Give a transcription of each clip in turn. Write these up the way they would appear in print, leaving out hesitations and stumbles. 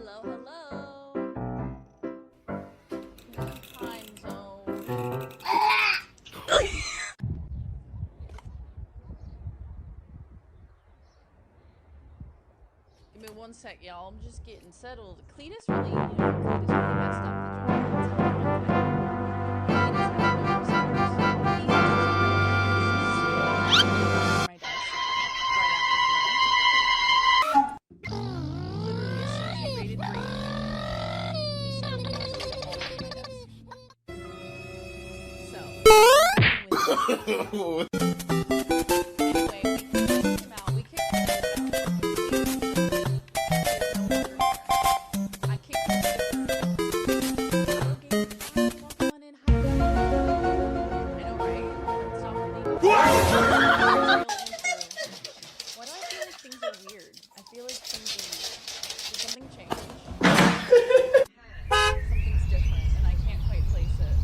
Hello, hello. Time zone. Give me one sec, y'all. I'm just getting settled. Cletus really, Cletus really messed up the my desk literally as soon as he rated 3. He sent me messages all over my desk. So, anyway, we kicked him out. We kicked him out. I kicked him out. Walk on in, hi. I know, right? Stop me. Why do I feel like things are weird? I feel like things are weird. Did something change? Something's different, and I can't quite place it.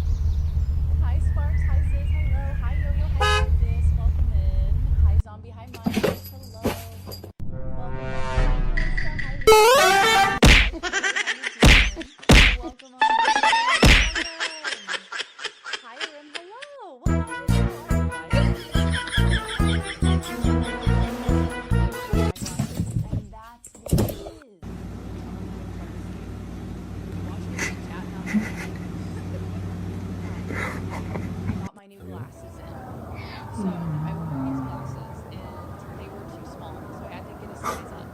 Hi Sparks, hi Ziz, hello. Hi Yo-Yo, hi Marcus, welcome in. Hi Zombie, hi Miles, hello. Welcome on. Hi Melissa, hi Rachel. Welcome on. Hi Rim, hello. What are you doing? And that's what it is. Watch me chat now. I got my new glasses in. So I ordered these glasses and they were too small. So I had to get a size up.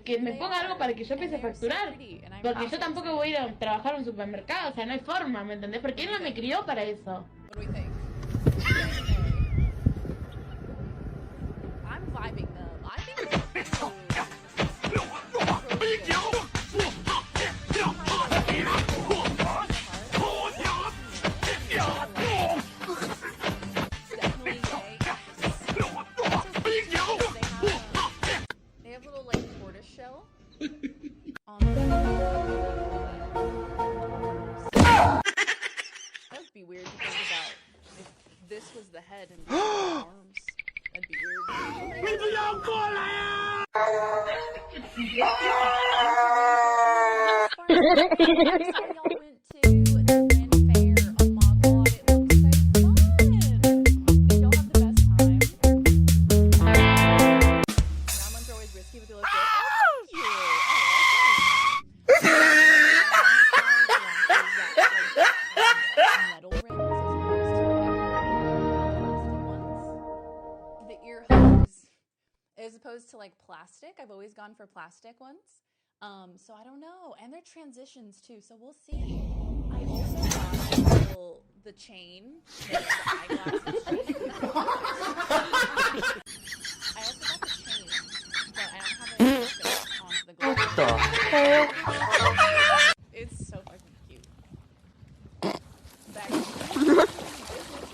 Que me ponga algo para que yo empiece a facturar. Porque yo tampoco voy a ir a trabajar en un supermercado. O sea, no hay forma, ¿me entendés? Porque él no me crió para eso. What do we think? I'm vibing them. I think it's cool. They have little like tortoise shell on them. That would be weird to think about if this was the head and these were the arms. That'd be weird. Y'all went to the grand fair of Mongol. It looks so fun. Did y'all have the best time? Ground ones are always risky, but they look good. Oh, thank you. Metal rims as opposed to like plastic. I've always gone for plastic ones. So I don't know. And they're transitions too, so we'll see. I also got the chain, the eyeglasses chain. I also got the chain, but I don't have it fixed onto the glasses. It's so fucking cute. Back to business.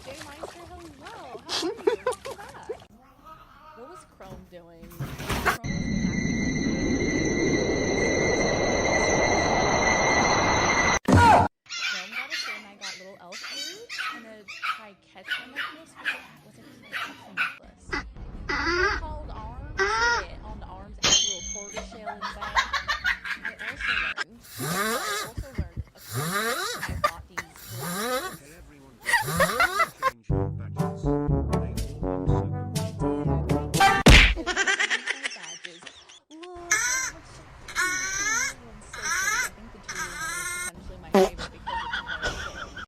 Jay Meister, hello. How are you? Welcome back. What was Chrome doing? Chrome was